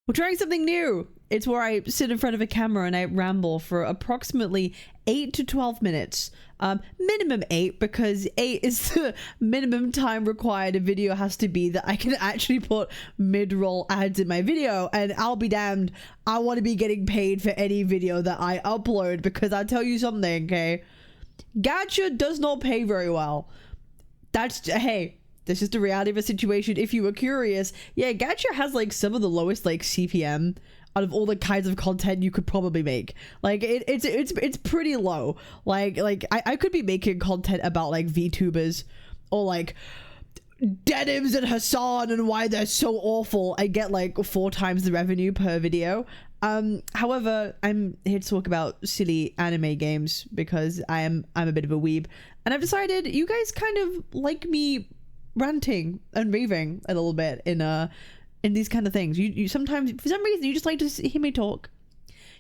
We're trying something new. It's where I sit in front of a camera and I ramble for approximately 8 to 12 minutes. Minimum 8, because 8 is the minimum time required a video has to be that I can actually put mid-roll ads in my video. And I'll be damned, I want to be getting paid for any video that I upload, because I'll tell you something, okay? Gacha does not pay very well. That's, hey, this is the reality of a situation. If you were curious, yeah, Gacha has like some of the lowest like CPM out of all the kinds of content you could probably make. Like it's pretty low. Like I could be making content about like VTubers or like denims and Hassan and why they're so awful. I get like 4 times the revenue per video. However, I'm here to talk about silly anime games because I'm a bit of a weeb, and I've decided you guys kind of like me ranting and raving a little bit in these kind of things. You sometimes, for some reason, you just like to hear me talk.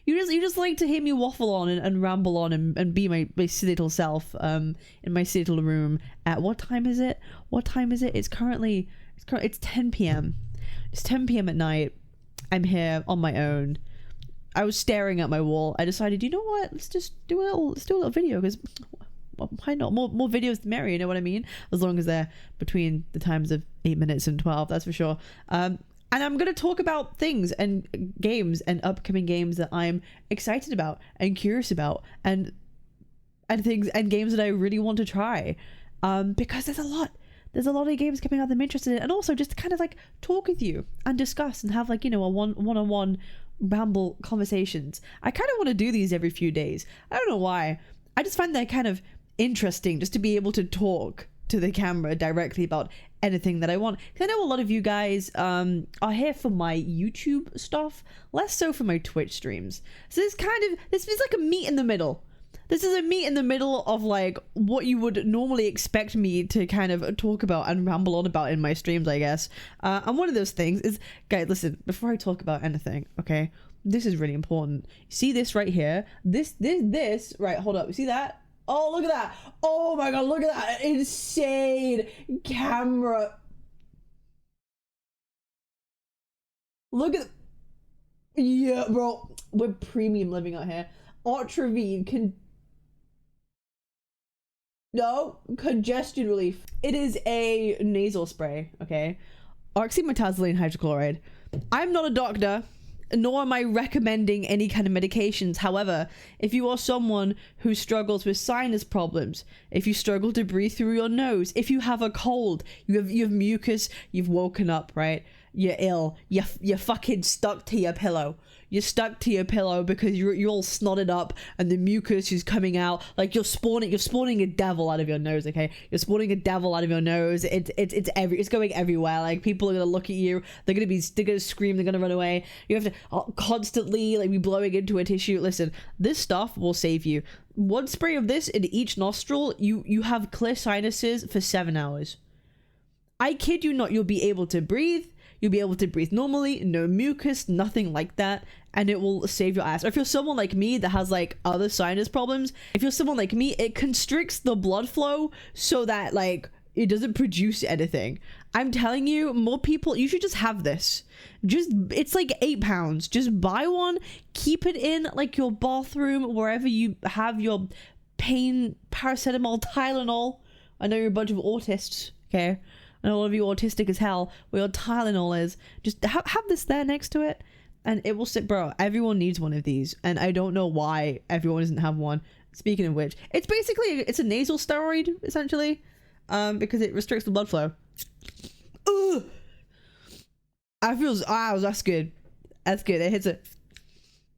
You just like to hear me waffle on and ramble on and be my silly little self in my silly little room. At what time is it? It's currently it's 10 p.m. It's 10 p.m. at night. I'm here on my own. I was staring at my wall. I decided, you know what? Let's do a little video, because why not? More videos the merrier, you know what I mean? As long as they're between the times of 8 minutes and 12, that's for sure. And I'm going to talk about things and games and upcoming games that I'm excited about and curious about, and things and games that I really want to try. Because there's a lot of games coming out that I'm interested in, and also just to kind of like talk with you and discuss and have like, you know, a one-on-one ramble conversations. I kind of want to do these every few days. I don't know why. I just find that kind of interesting, just to be able to talk to the camera directly about anything that I want. Because I know a lot of you guys are here for my YouTube stuff, less so for my Twitch streams. So this is like a meet in the middle. This is a meet in the middle of like what you would normally expect me to kind of talk about and ramble on about in my streams, I guess. And one of those things is, guys, listen, before I talk about anything, okay, this is really important. See this right here? This, right, hold up. You see that? Oh, look at that. Oh my God, look at that insane camera. Look at, yeah, bro, we're premium living out here. Ultravine congestion relief. It is a nasal spray, okay? Oxymetazoline hydrochloride. I'm not a doctor, nor am I recommending any kind of medications. However, if you are someone who struggles with sinus problems, if you struggle to breathe through your nose, if you have a cold, you have mucus, you've woken up, right? You're ill, you're fucking stuck to your pillow. You're stuck to your pillow because you're all snotted up and the mucus is coming out. Like you're spawning a devil out of your nose, okay? You're spawning a devil out of your nose. It's going everywhere. Like people are gonna look at you. They're gonna scream. They're gonna run away. You have to constantly like be blowing into a tissue. Listen, this stuff will save you. One spray of this in each nostril, you have clear sinuses for 7 hours. I kid you not. You'll be able to breathe. You'll be able to breathe normally, no mucus, nothing like that, and it will save your ass. Or if you're someone like me that has like other sinus problems, if you're someone like me, it constricts the blood flow so that like it doesn't produce anything. I'm telling you, more people, you should just have this. It's like £8. Just buy one, keep it in like your bathroom, wherever you have your pain, paracetamol, Tylenol. I know you're a bunch of autists, okay? And all of you autistic as hell, where your Tylenol is, just have this there next to it, and it will sit. Bro, everyone needs one of these, and I don't know why everyone doesn't have one. Speaking of which, it's a nasal steroid essentially, because it restricts the blood flow. Ugh. That's good. That's good.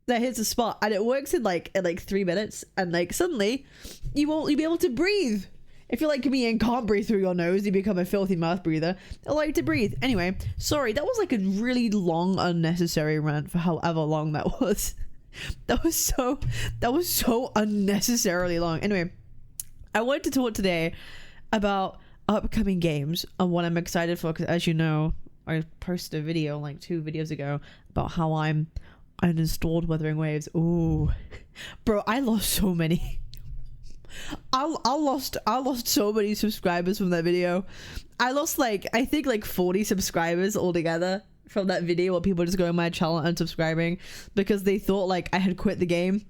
That hits a spot, and it works in like 3 minutes, and like suddenly you'll be able to breathe. If you're like me and can't breathe through your nose, you become a filthy mouth breather. I like to breathe. Anyway, sorry, that was like a really long, unnecessary rant for however long that was. That was so unnecessarily long. Anyway, I wanted to talk today about upcoming games and what I'm excited for, because as you know, I posted a video like 2 videos ago about how I uninstalled Wuthering Waves. Ooh, bro, I lost so many. I lost so many subscribers from that video. I lost like, I think like 40 subscribers altogether from that video where people just going on my channel and unsubscribing because they thought like I had quit the game.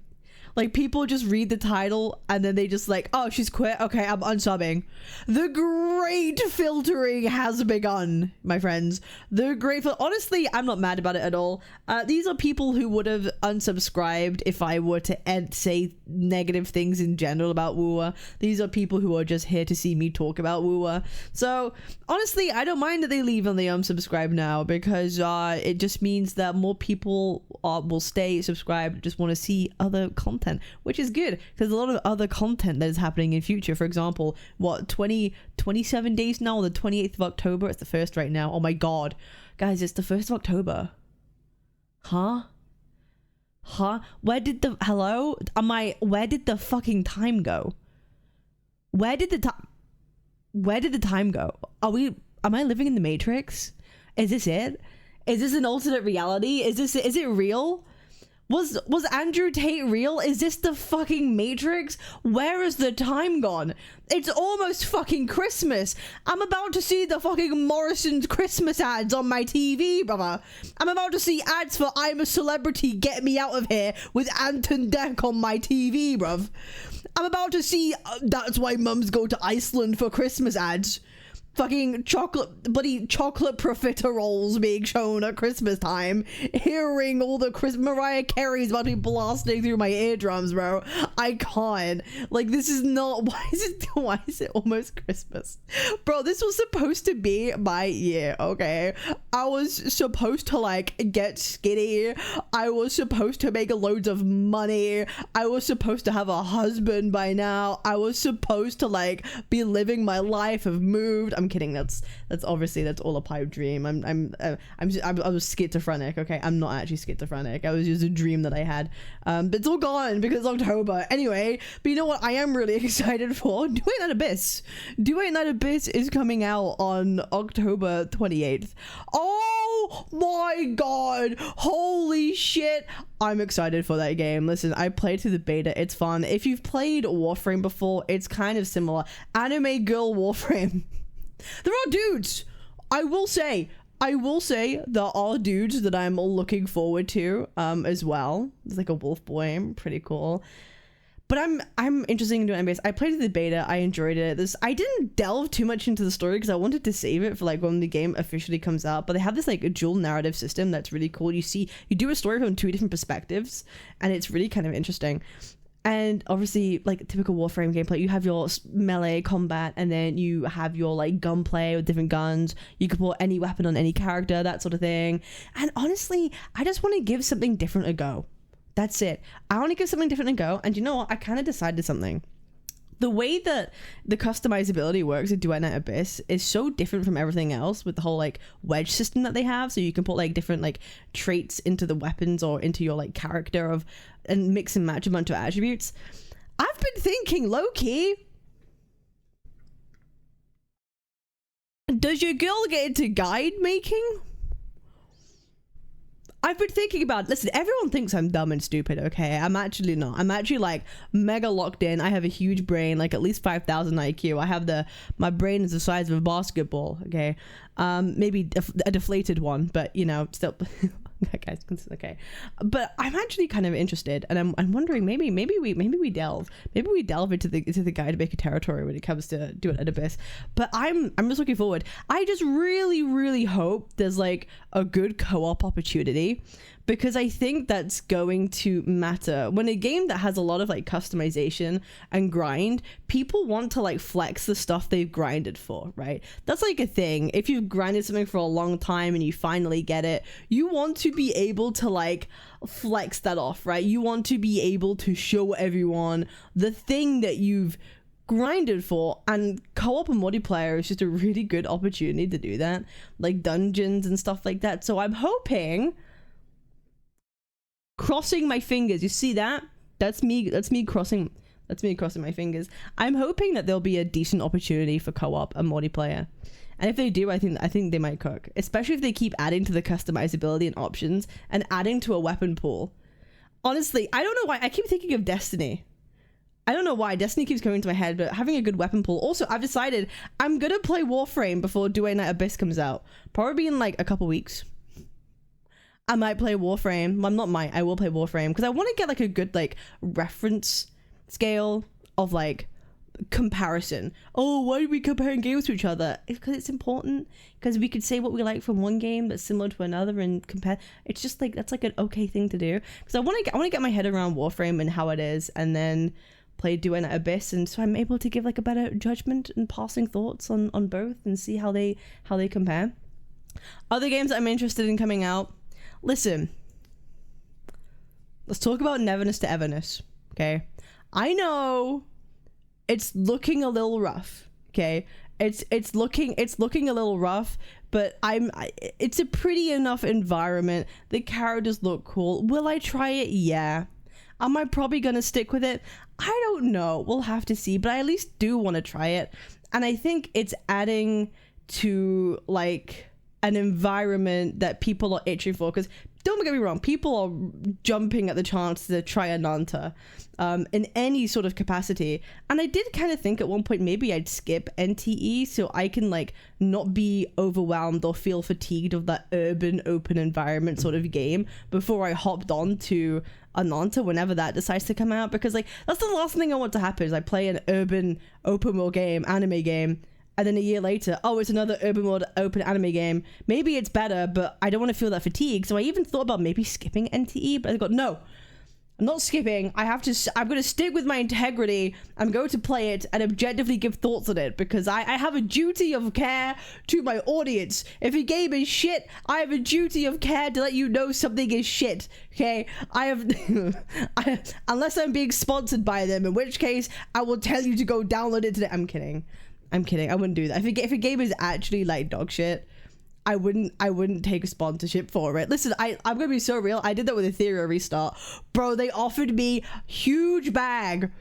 Like, people just read the title and then they just like, oh, she's quit. Okay, I'm unsubbing. The great filtering has begun, my friends. The great honestly, I'm not mad about it at all. These are people who would have unsubscribed if I were to say negative things in general about Woowa. These are people who are just here to see me talk about Woowa. So honestly, I don't mind that they leave and they unsubscribe now, because it just means that more people will stay subscribed, just want to see other content, which is good, because a lot of other content that is happening in future. For example, what, 27 days now, on the 28th of October, it's the 1st right now. Oh my god, guys, it's the 1st of October. Huh? Where did the fucking time go? Where did the time go? Am I living in the Matrix? Is this it? Is this an alternate reality? Is it real? Was Andrew Tate real? Is this the fucking Matrix? Where is the time gone? It's almost fucking Christmas. I'm about to see the fucking Morrison's Christmas ads on my TV, brother. I'm about to see ads for I'm a Celebrity, Get Me Out of Here with Anton Deck on my TV, bruv. I'm about to see That's Why Mums Go to Iceland for Christmas ads. Fucking bloody chocolate profiteroles being shown at Christmas time. Hearing all the Mariah Carey's about to be blasting through my eardrums, bro. I can't. Like, this is not. Why is it almost Christmas, bro? This was supposed to be my year, okay? I was supposed to like get skinny. I was supposed to make loads of money. I was supposed to have a husband by now. I was supposed to like be living my life. Have moved. I'm kidding. That's obviously, that's all a pipe dream. I was schizophrenic. Okay, I'm not actually schizophrenic. I was just a dream that I had. But it's all gone because it's October. Anyway, but you know what? I am really excited for Duet Night Abyss. Duet Night Abyss is coming out on October 28th. Oh my god! Holy shit! I'm excited for that game. Listen, I played through the beta. It's fun. If you've played Warframe before, it's kind of similar. Anime girl Warframe. There are dudes. I will say there are dudes that I'm looking forward to as well. There's like a wolf boy, pretty cool. But I'm interested in doing NBA. I played the beta. I enjoyed it. I didn't delve too much into the story because I wanted to save it for like when the game officially comes out. But they have this like a dual narrative system that's really cool. You do a story from 2 different perspectives, and it's really kind of interesting. And obviously, like typical Warframe gameplay, you have your melee combat, and then you have your like gunplay with different guns. You can put any weapon on any character, that sort of thing. And honestly, I just want to give something different a go. That's it. I want to give something different a go. And you know what? I kind of decided something. The way that the customizability works in Duet Night Abyss is so different from everything else, with the whole like wedge system that they have. So you can put like different like traits into the weapons or into your like character and mix and match a bunch of attributes. I've been thinking, low-key, does your girl get into guide making? I've been thinking about, listen, everyone thinks I'm dumb and stupid, okay? I'm actually not. I'm actually like mega locked in. I have a huge brain, like at least 5,000 IQ. I have my brain is the size of a basketball, okay? Maybe a deflated one, but you know, still. Guys, okay. But I'm actually kind of interested, and I'm wondering maybe we delve into the guide maker territory when it comes to Duet Night Abyss. But I'm just looking forward. I just really hope there's like a good co-op opportunity, because I think that's going to matter. When a game that has a lot of like customization and grind, people want to like flex the stuff they've grinded for, right? That's like a thing. If you've grinded something for a long time and you finally get it, you want to be able to like flex that off, right? You want to be able to show everyone the thing that you've grinded for, and co-op and multiplayer is just a really good opportunity to do that, like dungeons and stuff like that. So I'm hoping, crossing my fingers, you see that? That's me crossing my fingers. I'm hoping that there'll be a decent opportunity for co-op and multiplayer. And if they do, I think they might cook. Especially if they keep adding to the customizability and options and adding to a weapon pool. Honestly, I don't know why. I keep thinking of Destiny. I don't know why. Destiny keeps coming to my head, but having a good weapon pool. Also, I've decided I'm going to play Warframe before Duet Night Abyss comes out. Probably in like a couple weeks. I might play Warframe. Well, not might, I will play Warframe because I want to get like a good like reference scale of like comparison. Oh, why are we comparing games to each other? It's because it's important, because we could say what we like from one game that's similar to another and compare. It's just like, that's like an okay thing to do, because I want to get my head around Warframe and how it is, and then play Duet and Abyss, and so I'm able to give like a better judgment and passing thoughts on both and see how they compare. Other games I'm interested in coming out. Listen, let's talk about Neverness to Everness. Okay, I know it's looking a little rough. Okay, it's looking a little rough, but it's a pretty enough environment. The characters look cool. Will I try it? Yeah. Am I probably gonna stick with it? I don't know. We'll have to see, but I at least do want to try it, and I think it's adding to like an environment that people are itching for, because don't get me wrong, people are jumping at the chance to try a Nanta in any sort of capacity, and I did kind of think at one point maybe I'd skip NTE so I can like not be overwhelmed or feel fatigued of that urban open environment sort of game before I hopped on to a Nanta whenever that decides to come out, because like that's the last thing I want to happen is I play an urban open world game, anime game, and then a year later, oh, it's another urban world open anime game. Maybe it's better, but I don't want to feel that fatigue. So I even thought about maybe skipping NTE, but I got, no, I'm not skipping. I'm going to stick with my integrity. I'm going to play it and objectively give thoughts on it, because I have a duty of care to my audience. If a game is shit, I have a duty of care to let you know something is shit. Okay, unless I'm being sponsored by them, in which case I will tell you to go download it today. I'm kidding. I wouldn't do that. If a game is actually like dog shit, I wouldn't take a sponsorship for it. Listen, I'm gonna be so real. I did that with Ethereum Restart. Bro, they offered me huge bag.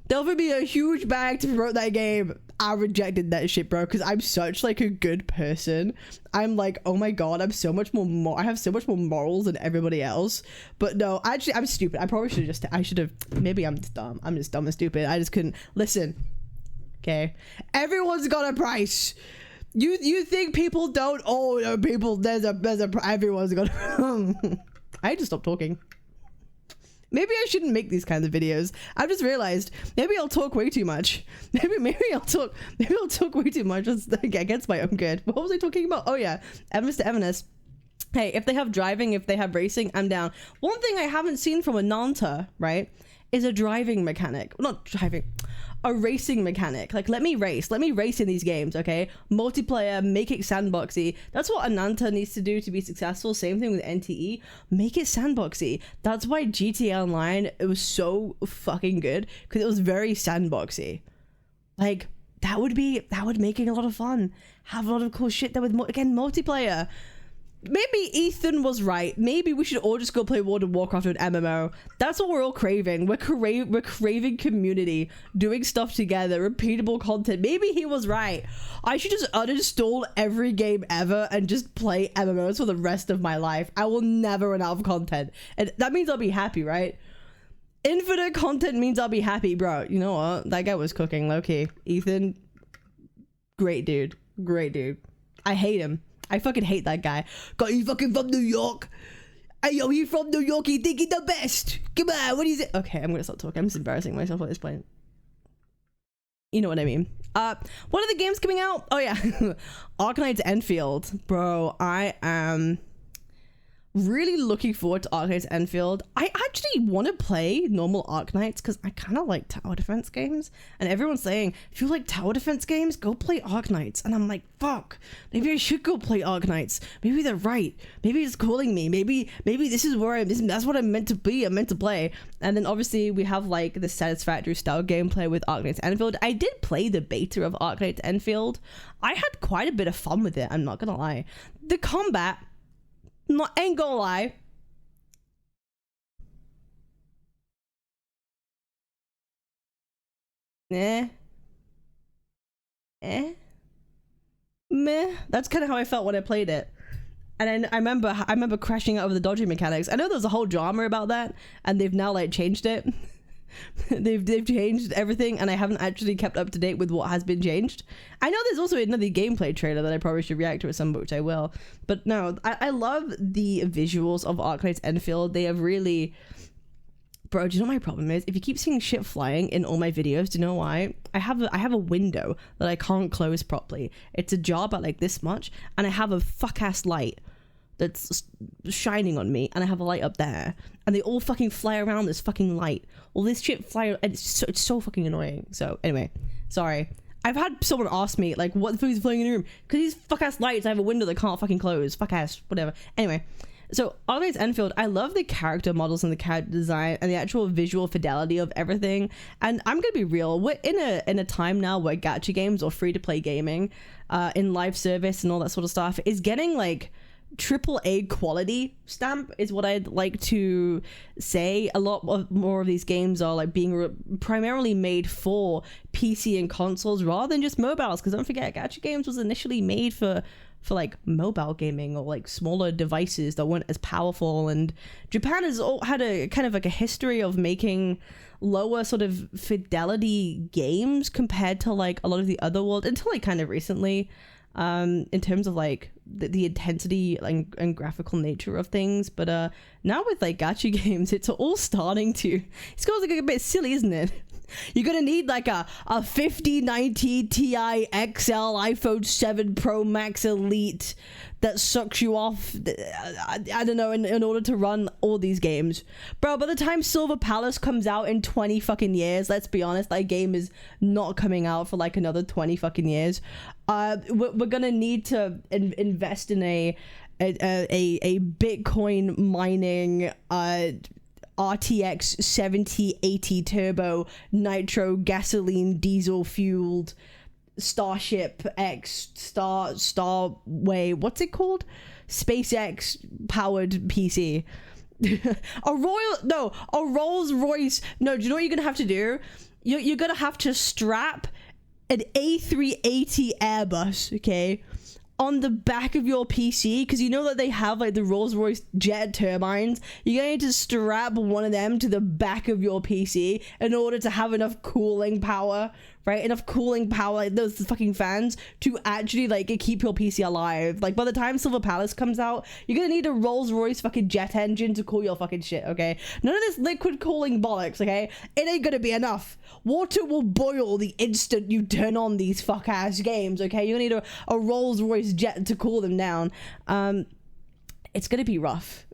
They offered me a huge bag to promote that game. I rejected that shit, bro, because I'm such like a good person. I'm like, oh my god, I have so much more morals than everybody else. But no, actually, I'm stupid. I probably should have maybe I'm just dumb. I'm just dumb and stupid. I just couldn't listen. Okay, everyone's got a price. You think people don't? Oh no, people. There's a everyone's got. I had to stop talking. Maybe I shouldn't make these kinds of videos. I've just realized maybe I'll talk way too much. Maybe I'll talk way too much against my own good. What was I talking about? Oh yeah, Everness to Everness. Hey, if they have driving, if they have racing, I'm down. One thing I haven't seen from a Nanta, right, is a driving mechanic. Not driving. A racing mechanic. Like, let me race in these games. Okay, multiplayer, make it sandboxy. That's what Ananta needs to do to be successful. Same thing with NTE, make it sandboxy. That's why GTA Online, it was so fucking good, because it was very sandboxy. Like, that would make it a lot of fun, have a lot of cool shit there with again multiplayer. Maybe Ethan was right. Maybe we should all just go play World of Warcraft or an MMO. That's what we're all craving. We're craving community, doing stuff together, repeatable content. Maybe he was right. I should just uninstall every game ever and just play MMOs for the rest of my life. I will never run out of content. And that means I'll be happy, right? Infinite content means I'll be happy, bro. You know what? That guy was cooking, low-key. Ethan, great dude. Great dude. I hate him. I fucking hate that guy. God, you fucking from New York? Hey, yo, you from New York? You think you're the best? Come on, what is it? Okay, I'm gonna stop talking. I'm just embarrassing myself at this point. You know what I mean. What are the games coming out? Oh yeah, Arknights Enfield. Bro, I am really looking forward to Arknights Enfield. I actually want to play normal Arknights because I kind of like tower defense games, and everyone's saying if you like tower defense games, go play Arknights, and I'm like, fuck, maybe I should go play Arknights. Maybe they're right. Maybe it's calling me. Maybe this is where that's what I'm meant to be. I'm meant to play. And then obviously we have like the satisfactory style gameplay with Arknights Enfield. I did play the beta of Arknights Enfield. I had quite a bit of fun with it. I'm not gonna lie. The combat, ain't gonna lie. Meh. That's kind of how I felt when I played it. And I remember crashing out over the dodging mechanics. I know there's a whole drama about that, and they've now like changed it. they've changed everything, and I haven't actually kept up to date with what has been changed. I know there's also another gameplay trailer that I probably should react to at some point, which I will. But no, I love the visuals of Arknights Enfield. They have really... Bro, do you know what my problem is? If you keep seeing shit flying in all my videos, do you know why? I have a window that I can't close properly. It's a jar about like this much, and I have a fuck-ass light that's shining on me, and I have a light up there, and they all fucking fly around this fucking light. All this shit fly, and it's so fucking annoying. So anyway, sorry. I've had someone ask me like, what the fuck is flying in the room? Because these fuck-ass lights, I have a window that can't fucking close. Fuck-ass, whatever. Anyway. So, Arknights Enfield, I love the character models and the character design and the actual visual fidelity of everything. And I'm gonna be real, we're in a time now where gacha games or free-to-play gaming in live service and all that sort of stuff is getting like AAA quality stamp is what I'd like to say. A lot more of these games are like being primarily made for PC and consoles rather than just mobiles, because don't forget, gacha games was initially made for like mobile gaming or like smaller devices that weren't as powerful, and Japan has had a kind of like a history of making lower sort of fidelity games compared to like a lot of the other world until like kind of recently, in terms of like the intensity and graphical nature of things. But now with like gacha games, it's all starting to, it's kind of like a bit silly, isn't it? You're gonna need like a 5090 Ti XL iPhone 7 Pro Max Elite that sucks you off, I don't know, in order to run all these games. Bro, by the time Silver Palace comes out in 20 fucking years, let's be honest, that game is not coming out for like another 20 fucking years. We're gonna need to invest in a Bitcoin mining RTX 7080 turbo nitro gasoline diesel fueled Starship X Starway, what's it called? SpaceX powered PC. a Rolls Royce. No, do you know what you're gonna have to do? You're gonna have to strap an A380 Airbus, okay, on the back of your PC, because you know that they have like the Rolls-Royce jet turbines. You're going to strap one of them to the back of your PC in order to have enough cooling power, right? Enough cooling power, like those fucking fans, to actually like keep your PC alive. Like by the time Silver Palace comes out, you're gonna need a Rolls-Royce fucking jet engine to cool your fucking shit, okay? None of this liquid cooling bollocks, okay? It ain't gonna be enough. Water will boil the instant you turn on these fuck-ass games, okay? You're gonna need a Rolls-Royce jet to cool them down. It's gonna be rough.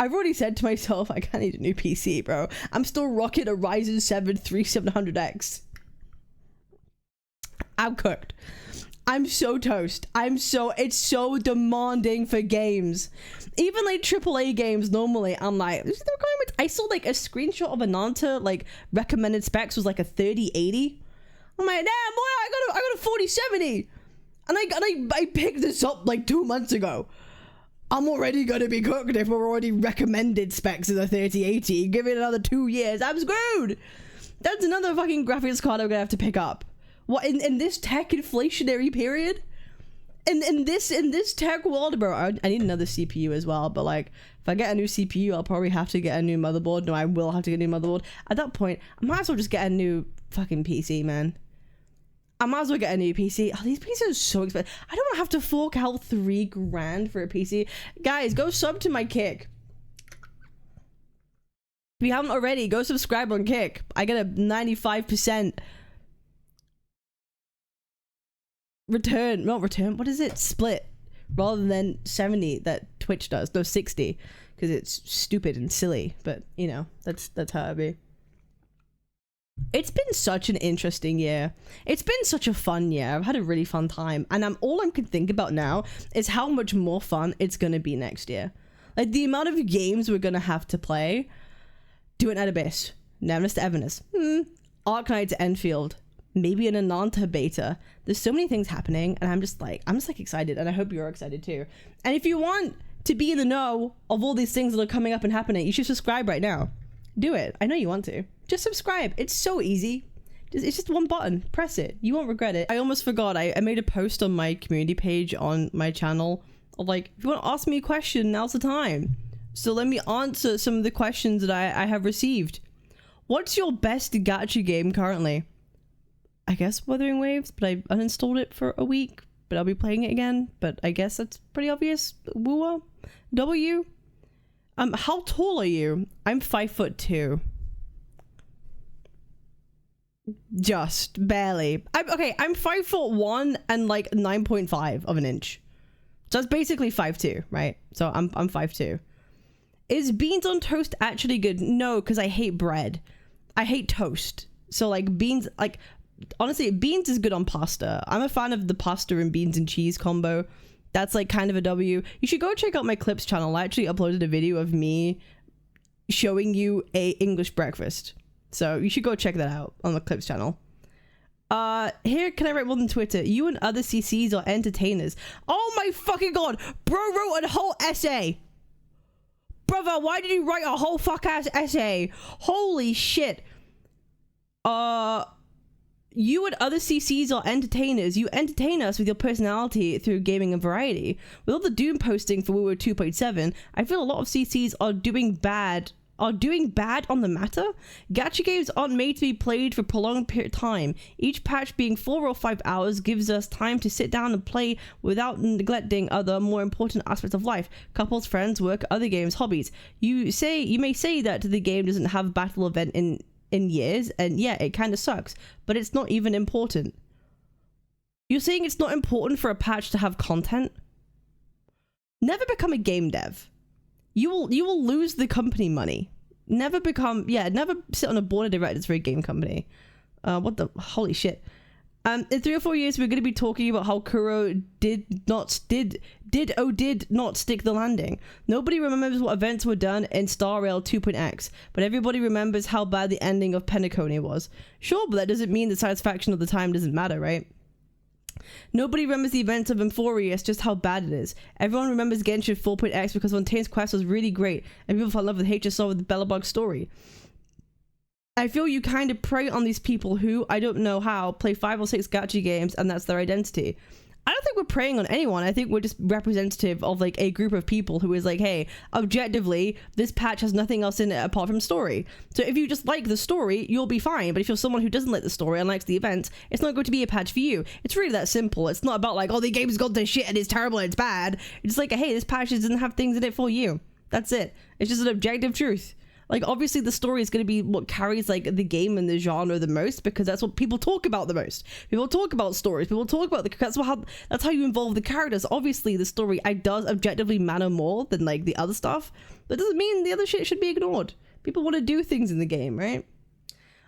I've already said to myself, I can't need a new PC, bro. I'm still rocking a Ryzen 7 3700X. I'm cooked. I'm so toast. It's so demanding for games. Even like AAA games normally, I'm like, this is the requirement. I saw like a screenshot of Ananta, like recommended specs was like a 3080. I'm like, damn boy, I got a 4070. And I picked this up like 2 months ago. I'm already gonna be cooked if we're already recommended specs of the 3080. Give it another 2 years, I'm screwed. That's another fucking graphics card I'm gonna have to pick up. What, in this tech inflationary period? In this tech world, bro, I need another CPU as well. But like, if I get a new CPU, I'll probably have to get a new motherboard. No, I will have to get a new motherboard. At that point, I might as well just get a new fucking PC, man. I might as well get a new PC. Oh, these PCs are so expensive. I don't have to fork out $3 grand for a PC. Guys, go sub to my Kick. If you haven't already, go subscribe on Kick. I get a 95% what is it, split, rather than 70 that Twitch does. No, 60, because it's stupid and silly, but you know, that's how it be. It's been such an interesting year. It's been such a fun year. I've had a really fun time, and all I can think about now is how much more fun it's gonna be next year. Like the amount of games we're gonna have to play. Duet at Abyss, Nemesis to Everness, Arknights Enfield, maybe an Ananta beta. There's so many things happening, and I'm just like excited, and I hope you're excited too. And if you want to be in the know of all these things that are coming up and happening, you should subscribe right now. Do it. I know you want to. Just subscribe. It's so easy. It's just one button. Press it. You won't regret it. I almost forgot. I made a post on my community page on my channel of like, if you want to ask me a question, now's the time. So let me answer some of the questions that I have received. What's your best gacha game currently? I guess Wuthering Waves, but I uninstalled it for a week, but I'll be playing it again. But I guess that's pretty obvious. Wua? W? How tall are you? I'm 5'2". Just barely. I'm 5'1" and like 9.5 of an inch. So that's basically 5'2", right? So I'm 5'2". Is beans on toast actually good? No, because I hate bread. I hate toast. So like beans, like honestly, beans is good on pasta. I'm a fan of the pasta and beans and cheese combo. That's like kind of a W. You should go check out my clips channel. I actually uploaded a video of me showing you a English breakfast. So you should go check that out on the clips channel. Here, can I write more than Twitter? You and other CCs are entertainers. Oh my fucking god! Bro wrote a whole essay! Brother, why did you write a whole fuck ass essay? Holy shit. You and other CCs are entertainers. You entertain us with your personality through gaming and variety. With all the Doom posting for WoW 2.7, I feel a lot of CCs are doing bad on the matter. Gacha games aren't made to be played for a prolonged period of time. Each patch being 4 or 5 hours gives us time to sit down and play without neglecting other more important aspects of life. Couples, friends, work, other games, hobbies. You may say that the game doesn't have a battle event in years, and yeah, it kind of sucks, but it's not even important. You're saying it's not important for a patch to have content? Never become a game dev. You will lose the company money. Never sit on a board of directors for a game company. What the holy shit. In 3 or 4 years, we're going to be talking about how Kuro did not stick the landing. Nobody remembers what events were done in Star Rail 2.x, but everybody remembers how bad the ending of Penacony was. Sure, but that doesn't mean the satisfaction of the time doesn't matter, right? Nobody remembers the events of Euphorius, just how bad it is. Everyone remembers Genshin 4.x because Fontaine's quest was really great, and people fell in love with HSO with the Bellabug story. I feel you kind of prey on these people who, I don't know how, play 5 or 6 gacha games and that's their identity. I don't think we're preying on anyone. I think we're just representative of like a group of people who is like, hey, objectively, this patch has nothing else in it apart from story. So if you just like the story, you'll be fine. But if you're someone who doesn't like the story and likes the events, it's not going to be a patch for you. It's really that simple. It's not about like, oh, the game's gone to shit and it's terrible and it's bad. It's like, hey, this patch doesn't have things in it for you. That's it. It's just an objective truth. Like, obviously, the story is going to be what carries, like, the game and the genre the most, because that's what people talk about the most. People talk about stories. People talk about that's how you involve the characters. Obviously, the story does objectively matter more than, like, the other stuff. But it doesn't mean the other shit should be ignored. People want to do things in the game, right?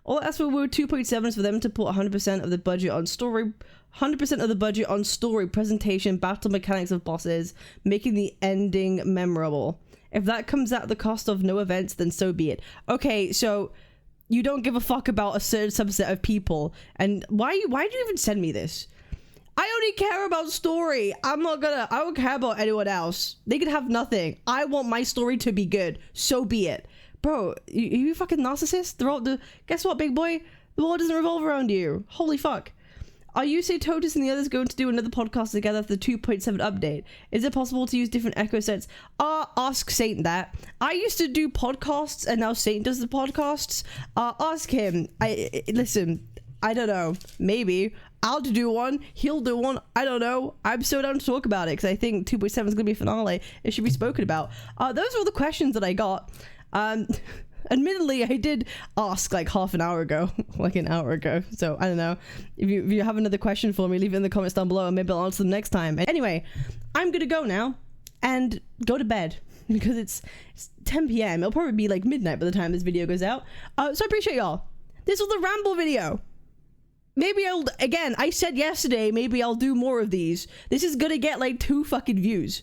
All I asked for were 2.7 is for them to put 100% of the budget on story, 100% of the budget on story, presentation, battle mechanics of bosses, making the ending memorable. If that comes at the cost of no events, then so be it. Okay, so you don't give a fuck about a certain subset of people. And why do you even send me this? I only care about story. I don't care about anyone else. They could have nothing. I want my story to be good. So be it. Bro, you fucking narcissist? Guess what, big boy? The world doesn't revolve around you. Holy fuck. Are you, say, Totus and the others going to do another podcast together for the 2.7 update? Is it possible to use different echo sets? Ask Saint that. I used to do podcasts and now Saint does the podcasts. Ask him. Listen, I don't know. Maybe. I'll do one. He'll do one. I don't know. I'm so down to talk about it because I think 2.7 is going to be a finale. It should be spoken about. Those were all the questions that I got. Admittedly, I did ask like half an hour ago, like an hour ago. So I don't know. If you have another question for me, leave it in the comments down below and maybe I'll answer them next time. Anyway, I'm going to go now and go to bed because it's 10 p.m. It'll probably be like midnight by the time this video goes out. So I appreciate y'all. This was the ramble video. Maybe I said yesterday, maybe I'll do more of these. This is going to get like 2 fucking views.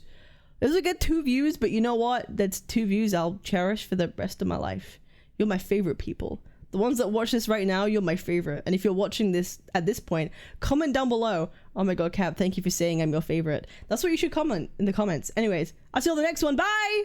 This will get 2 views, but you know what? That's 2 views I'll cherish for the rest of my life. You're my favorite people. The ones that watch this right now, you're my favorite. And if you're watching this at this point, comment down below. Oh my god, Cap, thank you for saying I'm your favorite. That's what you should comment in the comments. Anyways, I'll see you on the next one. Bye!